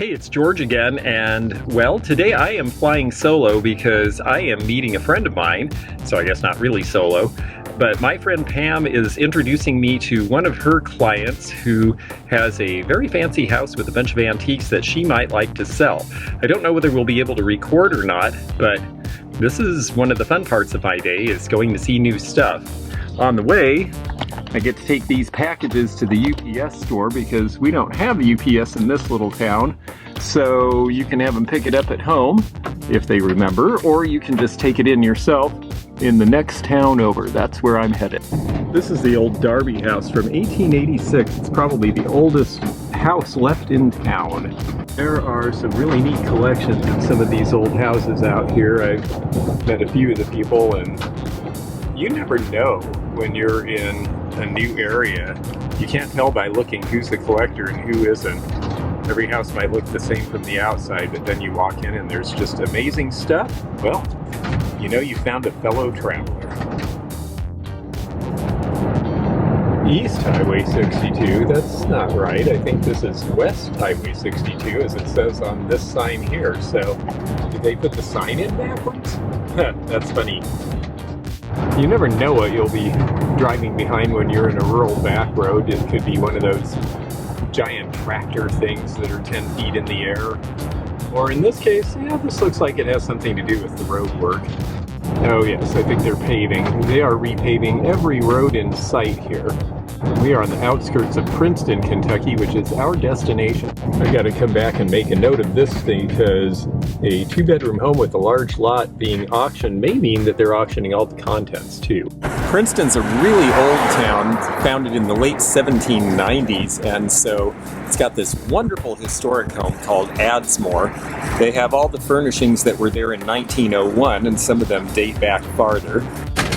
Hey, it's George again, and well, today I am flying solo because I am meeting a friend of mine, so I guess not really solo, but my friend Pam is introducing me to one of her clients who has a very fancy house with a bunch of antiques that she might like to sell. I don't know whether we'll be able to record or not, but this is one of the fun parts of my day, is going to see new stuff. On the way, I get to take these packages to the UPS store because we don't have the UPS in this little town. So you can have them pick it up at home if they remember, or you can just take it in yourself in the next town over. That's where I'm headed. This is the old Darby house from 1886. It's probably the oldest house left in town. There are some really neat collections of some of these old houses out here. I've met a few of the people, and you never know when you're in a new area. You can't tell by looking who's the collector and who isn't. Every house might look the same from the outside, but then you walk in and there's just amazing stuff. Well, you know you found a fellow traveler. East Highway 62, that's not right. I think this is West Highway 62 as it says on this sign here. So, did they put the sign in backwards? That's funny. You never know what you'll be driving behind when you're in a rural back road. It could be one of those giant tractor things that are 10 feet in the air. Or in this case, yeah, this looks like it has something to do with the road work. Oh yes, I think they're paving. They are repaving every road in sight here. We are on the outskirts of Princeton, Kentucky, which is our destination. I gotta come back and make a note of this thing because a 2-bedroom home with a large lot being auctioned may mean that they're auctioning all the contents too. Princeton's a really old town, founded in the late 1790s, and so it's got this wonderful historic home called Adsmore. They have all the furnishings that were there in 1901, and some of them date back farther.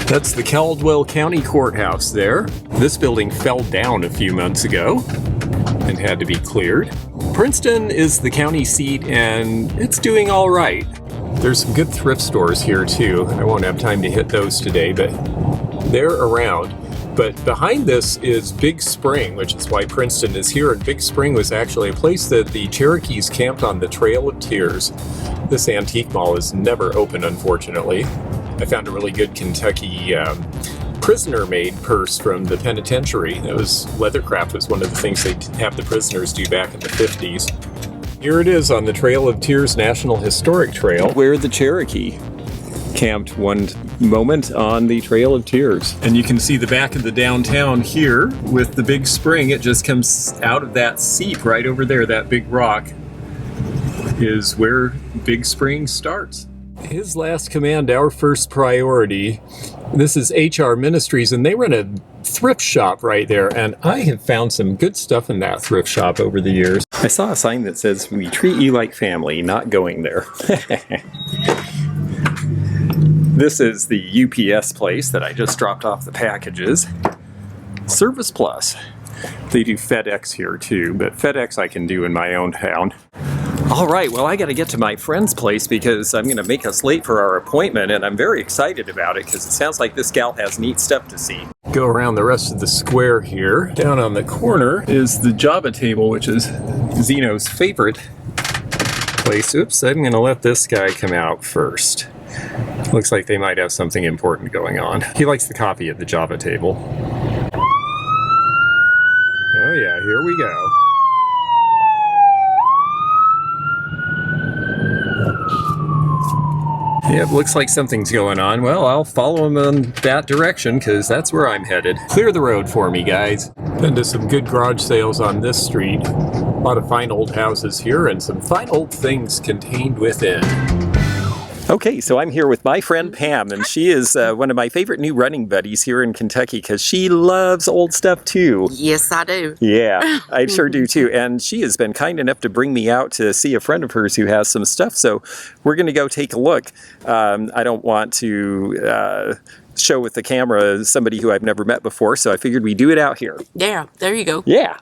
That's the Caldwell County Courthouse there. This building fell down a few months ago and had to be cleared. Princeton is the county seat and it's doing all right. There's some good thrift stores here too. I won't have time to hit those today, but they're around. But behind this is Big Spring, which is why Princeton is here. And Big Spring was actually a place that the Cherokees camped on the Trail of Tears. This antique mall is never open, unfortunately. I found a really good Kentucky prisoner-made purse from the penitentiary. It was leathercraft was one of the things they'd have the prisoners do back in the 50s. Here it is on the Trail of Tears National Historic Trail, where the Cherokee camped one moment on the Trail of Tears. And you can see the back of the downtown here with the Big Spring. It just comes out of that seep right over there. That big rock is where Big Spring starts. His last command, our first priority. This is HR Ministries, and they run a thrift shop right there, and I have found some good stuff in that thrift shop over the years. I saw a sign that says, "We treat you like family," not going there. This is the UPS place that I just dropped off the packages. Service Plus. They do FedEx here too, but FedEx I can do in my own town. All right, well, I got to get to my friend's place because I'm going to make us late for our appointment, and I'm very excited about it because it sounds like this gal has neat stuff to see. Go around the rest of the square here. Down on the corner is the Java table, which is Zeno's favorite place. Oops, I'm going to let this guy come out first. Looks like they might have something important going on. He likes the coffee at the Java table. Oh yeah, here we go. Yep, looks like something's going on. Well, I'll follow him in that direction because that's where I'm headed. Clear the road for me, guys. Been to some good garage sales on this street. A lot of fine old houses here and some fine old things contained within. Okay, so I'm here with my friend Pam, and she is one of my favorite new running buddies here in Kentucky because she loves old stuff too. Yes, I do. Yeah, I sure do too. And she has been kind enough to bring me out to see a friend of hers who has some stuff. So we're going to go take a look. I don't want to show with the camera somebody who I've never met before, so I figured we'd do it out here. Yeah, there you go. Yeah.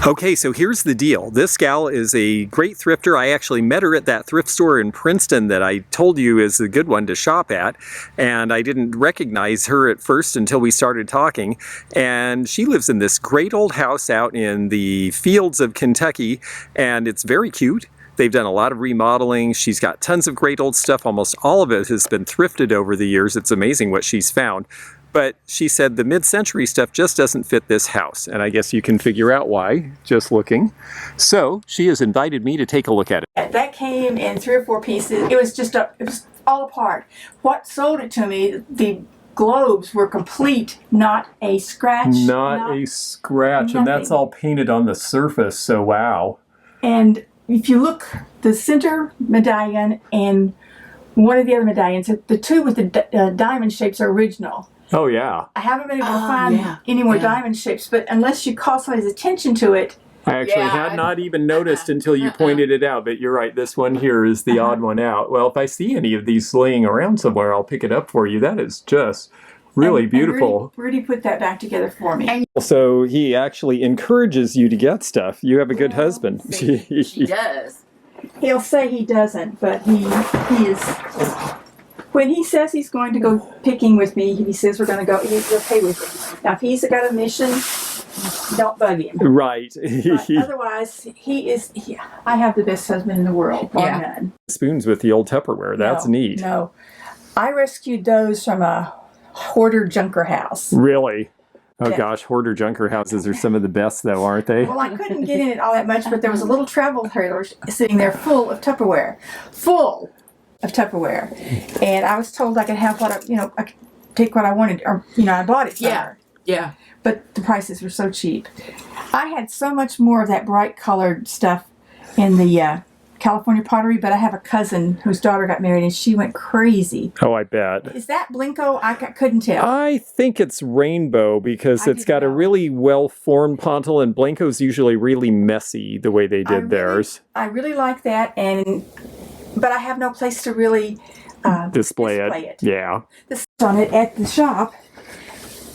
Okay, so here's the deal. This gal is a great thrifter. I actually met her at that thrift store in Princeton that I told you is a good one to shop at, and I didn't recognize her at first until we started talking. And she lives in this great old house out in the fields of Kentucky, and it's very cute. They've done a lot of remodeling. She's got tons of great old stuff. Almost all of it has been thrifted over the years. It's amazing what she's found. But she said the mid-century stuff just doesn't fit this house. And I guess you can figure out why, just looking. So she has invited me to take a look at it. That came in 3 or 4 pieces. It was just it was all apart. What sold it to me, the globes were complete, not a scratch. Not a scratch. Nothing. And that's all painted on the surface. So wow. And if you look, the center medallion and one of the other medallions, the two with the diamond shapes are original. Oh, yeah. I haven't been able to find any more diamond shapes, but unless you call somebody's attention to it. I actually had not even noticed until you pointed it out, but you're right, this one here is the odd one out. Well, if I see any of these laying around somewhere, I'll pick it up for you. That is just really beautiful. And Rudy put that back together for me. So he actually encourages you to get stuff. You have a good husband. He does. He'll say he doesn't, but he is. When he says he's going to go picking with me, he says we're going to go. He's okay with it. Now, if he's got a mission, don't bug him. Right. But otherwise, I have the best husband in the world, bar none. Spoons with the old Tupperware. That's neat. No, I rescued those from a hoarder junker house. Really? Oh gosh, hoarder junker houses are some of the best though, aren't they? Well, I couldn't get in it all that much, but there was a little travel trailer sitting there full of Tupperware. Full of Tupperware. And I was told I could have what I could take what I wanted, or, I bought it from her. Yeah. But the prices were so cheap. I had so much more of that bright colored stuff in the California pottery, but I have a cousin whose daughter got married and she went crazy. Oh, I bet. Is that Blinko? I couldn't tell. I think it's rainbow because it's got a really well-formed pontil, and Blanco's usually really messy the way they did theirs. I really like that, but I have no place to really display it. Yeah. This is on it at the shop.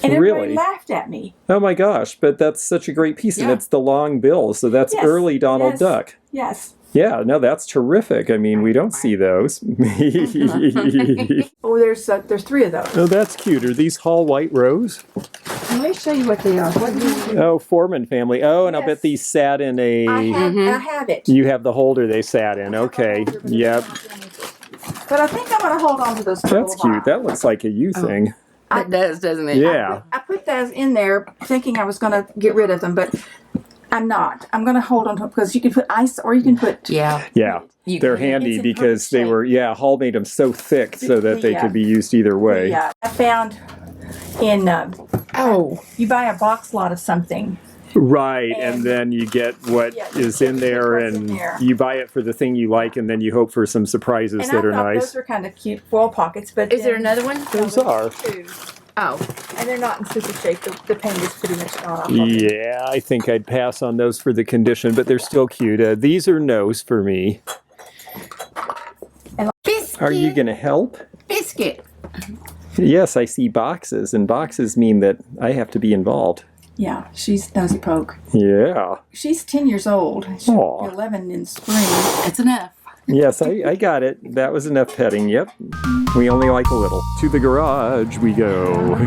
And everybody laughed at me. Oh my gosh, but that's such a great piece, and it's the long bill, so that's early Donald Duck. Yes. Yeah, no, that's terrific. I mean, we don't see those. Oh, there's 3 of those. Oh, that's cute. Are these Hall White Rose? Let me show you what they are. Oh, Foreman family. Oh, and I'll bet these sat in a... I have it. You have the holder they sat in. Okay. Yep. But I think I'm going to hold on to those. That's cute. That looks like a you thing. It does, doesn't it? Yeah. I put those in there thinking I was going to get rid of them, but I'm not. I'm going to hold on to them because you can put ice or you can put... Yeah. They're handy because they were, Hall made them so thick so that they could be used either way. Yeah. I found in... you buy a box lot of something. Right, and then you get what is in there, and you buy it for the thing you like, and then you hope for some surprises that are nice. Those are kind of cute foil pockets, but is there another one? Those are. Oh, and they're not in super shape. The paint is pretty much gone off. Yeah, I think I'd pass on those for the condition, but they're still cute. These are no's for me. And biscuit. Are you going to help? Biscuit. Yes, I see boxes, and boxes mean that I have to be involved. Yeah, she's nosy poke. Yeah. She's 10 years old. She'll be 11 in spring. That's enough. Yes, I got it. That was enough petting. Yep. We only like a little. To the garage we go.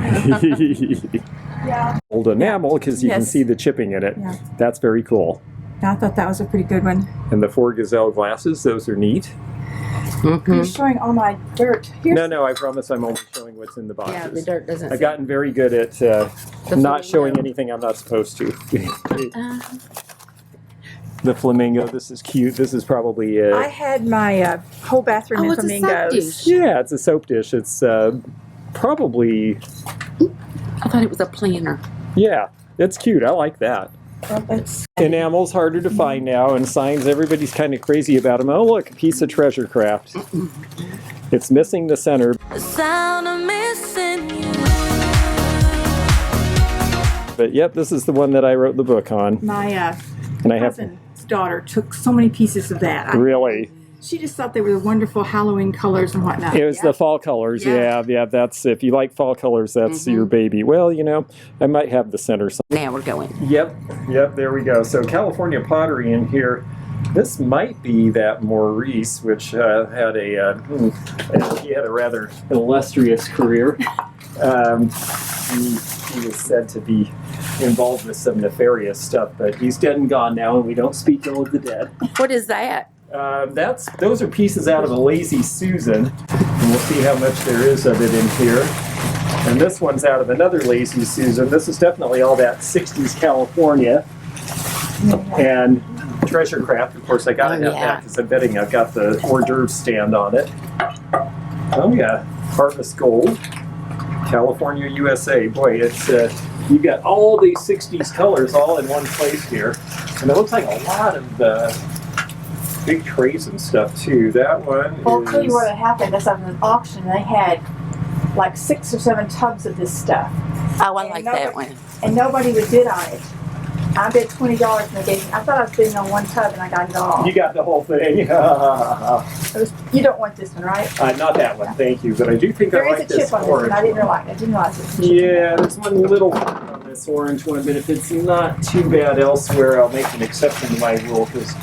Yeah. Old enamel because you can see the chipping in it. Yeah. That's very cool. I thought that was a pretty good one. And the 4 gazelle glasses, those are neat. You're showing all my dirt. No, I promise I'm only showing what's in the boxes. Yeah, the dirt doesn't. I've gotten very good at not showing anything I'm not supposed to. The flamingo, this is cute. This is probably I had my whole bathroom in flamingos. It's a soap dish. Yeah, it's a soap dish. It's probably... I thought it was a planner. Yeah, it's cute. I like that. Well, Enamel's harder to find now, and signs, everybody's kind of crazy about them. Oh, look, a piece of treasure craft. It's missing the center. The sound of missing you. But yep, this is the one that I wrote the book on. My and I have cousin's daughter took so many pieces of that. Really? She just thought they were wonderful Halloween colors and whatnot. It was the fall colors. Yeah. Yeah. That's, if you like fall colors, that's your baby. Well, you know, I might have the center. Now we're going. Yep, there we go. So California pottery in here. This might be that Maurice, which had he had a rather illustrious career. He was said to be involved with some nefarious stuff, but he's dead and gone now, and we don't speak ill of the dead. What is that? Those are pieces out of a Lazy Susan, and we'll see how much there is of it in here. And this one's out of another Lazy Susan. This is definitely all that 60s California. And Treasure Craft, of course, I gotta have that because I'm betting I've got the hors d'oeuvre stand on it. Oh yeah, Harvest Gold, California, USA. Boy, it's you got all these 60s colors all in one place here, and it looks like a lot of big trays and stuff too. That one I'll tell you what had happened. That's at an auction. They had like 6 or 7 tubs of this stuff, Oh, I like that one. and nobody would bid on it. I bid $20 and they gave me. I thought I was bidding on one tub and I got it all. You got the whole thing. You don't want this one, right? Not that one, thank you. But I do think There I is like a this chip on this one. orange I didn't one. realize. I didn't realize it was a chip. Yeah, there's one little thing on this orange one, but if it's not too bad elsewhere, I'll make an exception to my rule because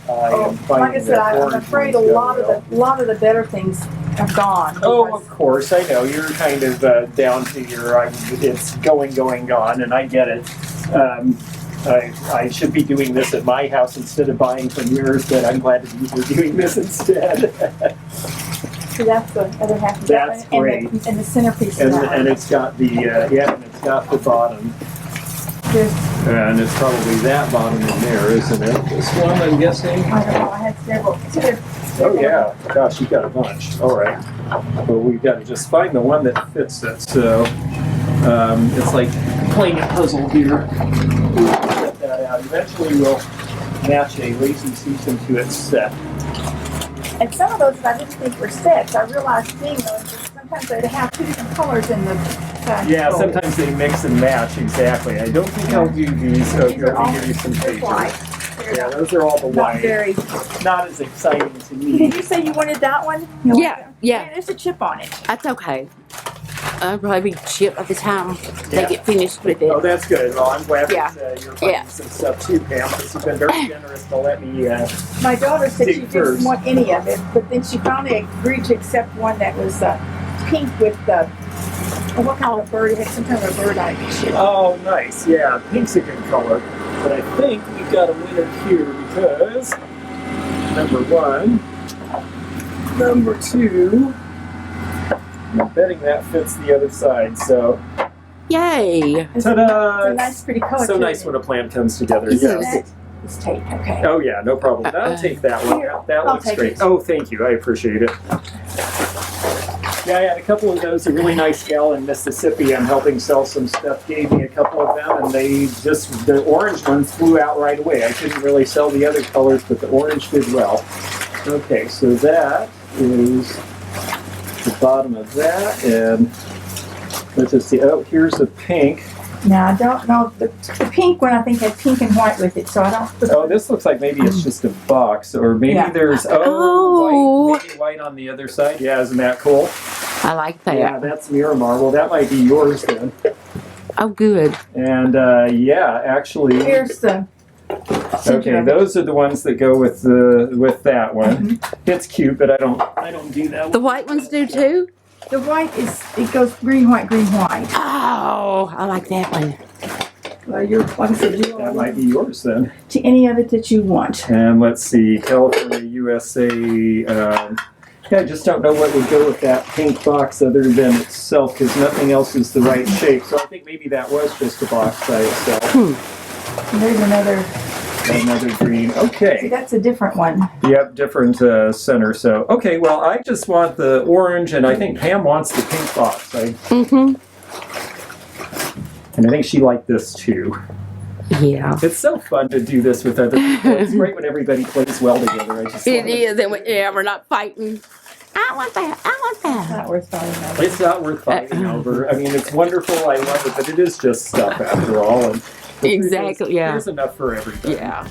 I am Like finding I said, that I'm orange afraid a ones go lot of the better things have gone. Oh, because- of course, I know. You're kind of down to your, it's going, gone, and I get it. I should be doing this at my house instead of buying from yours, but I'm glad to be here doing this instead. See, that's the other half of That's that one. great. And the centerpiece of And, that and one. it's got the, and it's got the bottom. There's, And it's probably that bottom in there, isn't it? This one, I'm guessing? I don't know, I had several. Oh yeah, gosh, you got a bunch. All right, but we've got to just find the one that fits it. So it's like playing a puzzle here. We'll set that out. Eventually, we'll match a Lazy Susan to its set. And some of those I didn't think were sets. I realized seeing those, that sometimes they have 2 different colors in the Yeah, gold. sometimes they mix and match. Exactly. I don't think I'll do these. So These are all let me give you some pages. white. Yeah, those are all the Not white. very. Not as exciting to me. Did you say you wanted that one? You want Yeah, that? yeah. There's a chip on it. That's okay. I'll probably chip at the time they Yeah. get finished with it. Oh, that's good. Well, I'm glad Yeah. that you're finding Yeah. some stuff too, Pam, because you've been very generous to let me. My daughter said Dig she first. didn't want any of it, but then she finally agreed to accept one that was pink with the. What kind of a bird? It had some kind of a bird on it. Chip. Oh, nice. Yeah, pink's a good color. But I think we've got a winner here because number 1, number 2. I'm betting that fits the other side. So, Yay! It's ta-da! a nice, pretty color. So too. nice when a plan comes together. Isn't Yes. it? It's tape. Okay. Oh yeah, no problem. I'll take that one. Here, That I'll looks take great. it. Oh, thank you. I appreciate it. Yeah, I had a couple of those. A really nice gal in Mississippi I'm helping sell some stuff gave me a couple of them, and the orange ones flew out right away. I couldn't really sell the other colors, but the orange did well. Okay, so that is the bottom of that, and let's just see. Oh, here's the pink. Now I don't know the pink one. I think had pink and white with it, so I don't. Oh, this looks like maybe it's just a box, or maybe Yeah. there's Oh. white, maybe white on the other side. Yeah, isn't that cool? I like that. Yeah, that's mirror marble. That might be yours then. Oh, good. And yeah, actually, Here's the. okay, those are the ones that go with that one. It's cute, but I don't do that. The white ones do too? The white it goes green, white, green, white. Oh, I like that one. Well, you're like I said, you That might be yours then. to any of it that you want. And let's see, California, USA. Yeah, I just don't know what would go with that pink box other than itself, because nothing else is the right shape. So I think maybe that was just a box by itself. And there's another. Another green. See, Okay. that's a different one. Yep, different center. So, okay, well, I just want the orange, and I think Pam wants the pink box. Mm-hmm. And I think she liked this too. Yeah. It's so fun to do this with other people. It's great when everybody plays well together. I just It love it. is, and we're not fighting. I want that. I want It's that. not worth fighting over. It's not worth fighting over. I mean, it's wonderful. I love it, but it is just stuff after all. And the truth is, Exactly, yeah. There's enough for everybody. Yeah.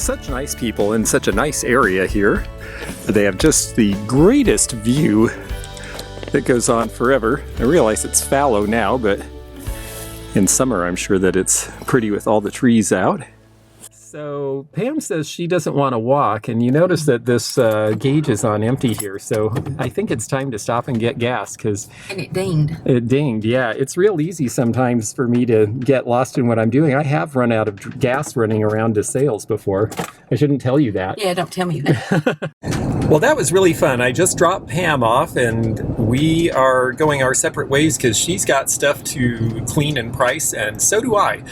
such nice people in such a nice area here. They have just the greatest view that goes on forever. I realize it's fallow now, but in summer I'm sure that it's pretty with all the trees out. So Pam says she doesn't want to walk, and you notice that this gauge is on empty here, so I think it's time to stop and get gas, because And it dinged. it dinged. Yeah, it's real easy sometimes for me to get lost in what I'm doing. I have run out of gas running around to sales before. I shouldn't tell you that. Yeah, don't tell me that. Well, that was really fun. I just dropped Pam off, and we are going our separate ways because she's got stuff to clean and price, and so do I.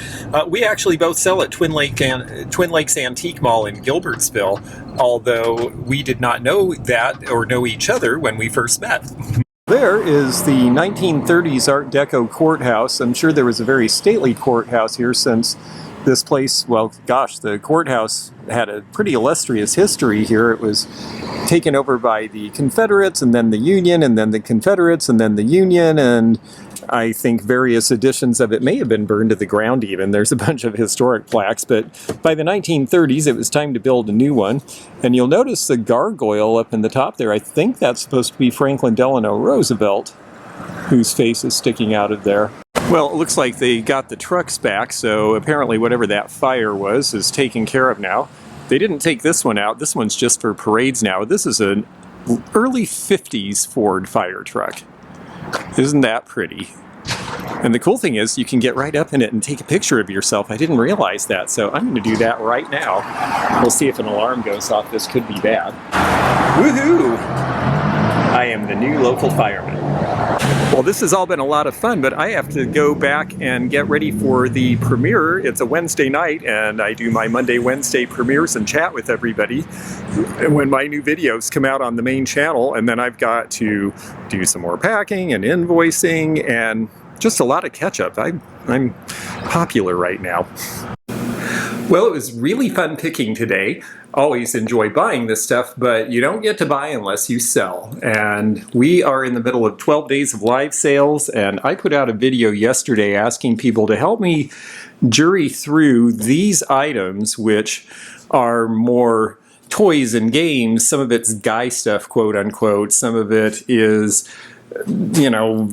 We actually both sell at Twin Lakes Antique Mall in Gilbertsville, although we did not know that or know each other when we first met. There is the 1930s Art Deco courthouse. I'm sure there was a very stately courthouse here, since this place, well, gosh, the courthouse had a pretty illustrious history here. It was taken over by the Confederates, and then the Union, and then the Confederates, and then the Union, and I think various editions of it may have been burned to the ground even. There's a bunch of historic plaques, but by the 1930s it was time to build a new one. And you'll notice the gargoyle up in the top there. I think that's supposed to be Franklin Delano Roosevelt, whose face is sticking out of there. Well, it looks like they got the trucks back, so apparently whatever that fire was is taken care of now. They didn't take this one out. This one's just for parades now. This is an early 50s Ford fire truck. Isn't that pretty? And the cool thing is you can get right up in it and take a picture of yourself. I didn't realize that, so I'm going to do that right now. We'll see if an alarm goes off. This could be bad. Woohoo! I am the new local fireman. Well, this has all been a lot of fun, but I have to go back and get ready for the premiere. It's a Wednesday night, and I do my Monday, Wednesday premieres and chat with everybody when my new videos come out on the main channel, and then I've got to do some more packing and invoicing and just a lot of catch-up. I'm popular right now. Well, it was really fun picking today. Always enjoy buying this stuff, but you don't get to buy unless you sell. And we are in the middle of 12 days of live sales, and I put out a video yesterday asking people to help me jury through these items, which are more toys and games. Some of it's guy stuff, quote unquote. Some of it is, you know,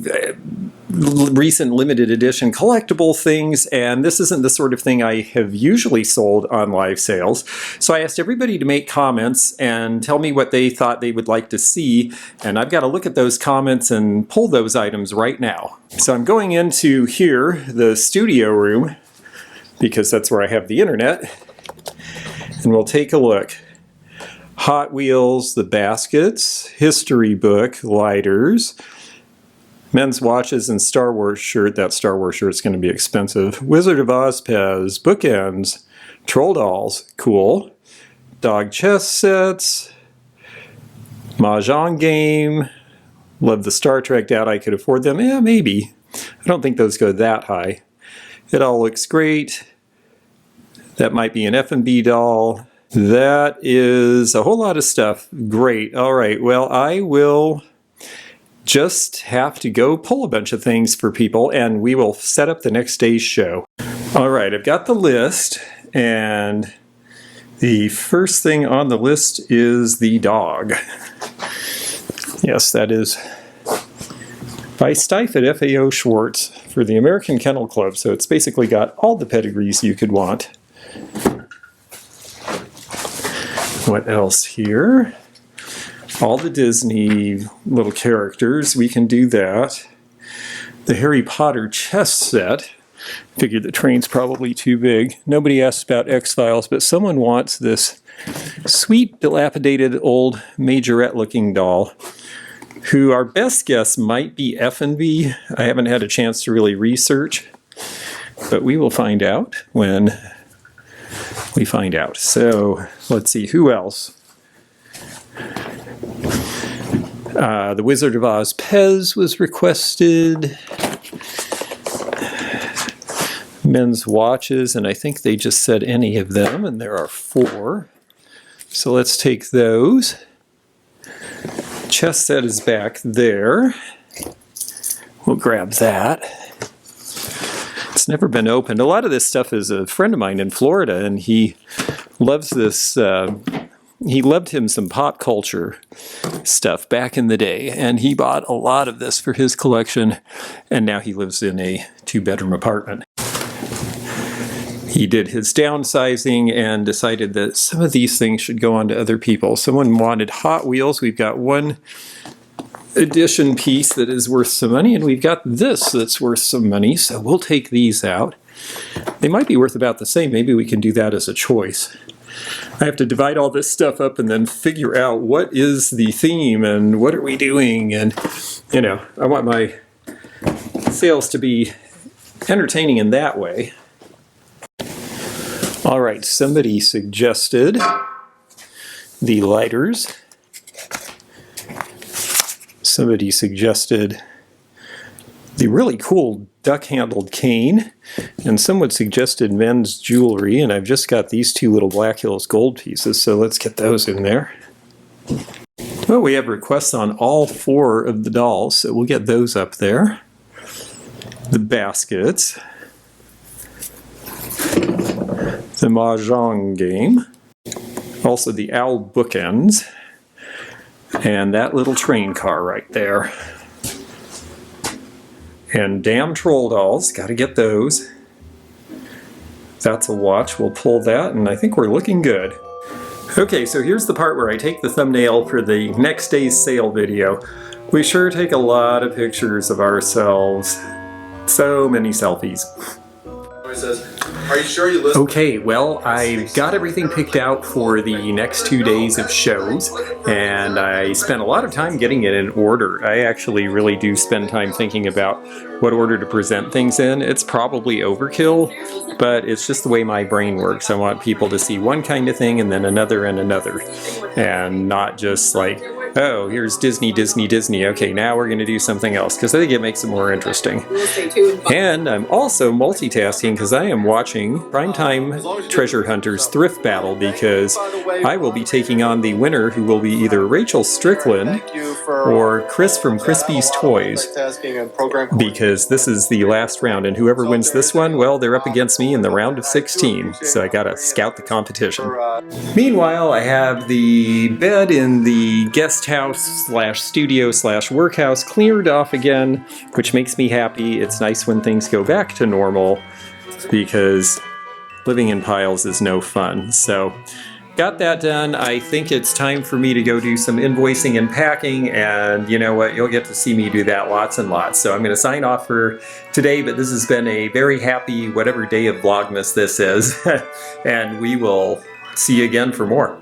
recent limited edition collectible things, and this isn't the sort of thing I have usually sold on live sales. So I asked everybody to make comments and tell me what they thought they would like to see, and I've got to look at those comments and pull those items right now. So I'm going into here, the studio room, because that's where I have the internet, and we'll take a look. Hot Wheels, the baskets, history book, lighters, men's watches, and Star Wars shirt. That Star Wars shirt's going to be expensive. Wizard of Oz Pez, bookends, troll dolls, cool. Dog chess sets, Mahjong game. Love the Star Trek doubt I could afford them. Yeah, maybe. I don't think those go that high. It all looks great. That might be an F&B doll. That is a whole lot of stuff. Great. All right. Well, I will just have to go pull a bunch of things for people, and we will set up the next day's show. All right. I've got the list, and the first thing on the list is the dog. Yes, that is by Stife at FAO Schwartz for the American Kennel Club. So it's basically got all the pedigrees you could want. What else here? All the Disney little characters, we can do that. The Harry Potter chess set. Figured the train's probably too big. Nobody asked about X-Files, but someone wants this sweet, dilapidated, old majorette-looking doll, who our best guess might be F&B. I haven't had a chance to really research, but we will find out when we find out. So let's see, who else? The Wizard of Oz Pez was requested. Men's watches, and I think they just said any of them, and there are 4. So let's take those. Chess set is back there. We'll grab that. It's never been opened. A lot of this stuff is a friend of mine in Florida, and he loves this. He loved him some pop culture stuff back in the day, and he bought a lot of this for his collection, and now he lives in a 2-bedroom apartment. He did his downsizing and decided that some of these things should go on to other people. Someone wanted Hot Wheels. We've got one edition piece that is worth some money, and we've got this that's worth some money, so we'll take these out. They might be worth about the same. Maybe we can do that as a choice. I have to divide all this stuff up and then figure out what is the theme and what are we doing, and you know, I want my sales to be entertaining in that way. All right, somebody suggested the lighters. Somebody suggested the really cool duck-handled cane, and someone suggested men's jewelry, and I've just got these 2 little Black Hills gold pieces, so let's get those in there. Well, we have requests on all 4 of the dolls, so we'll get those up there. The baskets. The Mahjong game. Also the owl bookends. And that little train car right there. And damn troll dolls, gotta get those. That's a watch, we'll pull that, and I think we're looking good. Okay, so here's the part where I take the thumbnail for the next day's sale video. We sure take a lot of pictures of ourselves. So many selfies. Are you sure you listen? Okay, well, I've got everything picked out for the next 2 days of shows, and I spent a lot of time getting it in order. I actually really do spend time thinking about what order to present things in. It's probably overkill, but it's just the way my brain works. I want people to see one kind of thing and then another and another, and not just like, oh, here's Disney, Disney, Disney. Okay, now we're going to do something else, because I think it makes it more interesting. And I'm also multitasking because I am watching Primetime Treasure Hunters Thrift Battle, because I will be taking on the winner, who will be either Rachel Strickland or Chris from Crispy's Toys, because this is the last round, and whoever wins this one, well, they're up against me in the round of 16, so I gotta scout the competition. Meanwhile, I have the bed in the guest house slash studio slash workhouse cleared off again, which makes me happy. It's nice when things go back to normal, because living in piles is no fun. So got that done. I think it's time for me to go do some invoicing and packing, and you know what, you'll get to see me do that lots and lots. So I'm going to sign off for today, but this has been a very happy whatever day of Vlogmas this is, and we will see you again for more.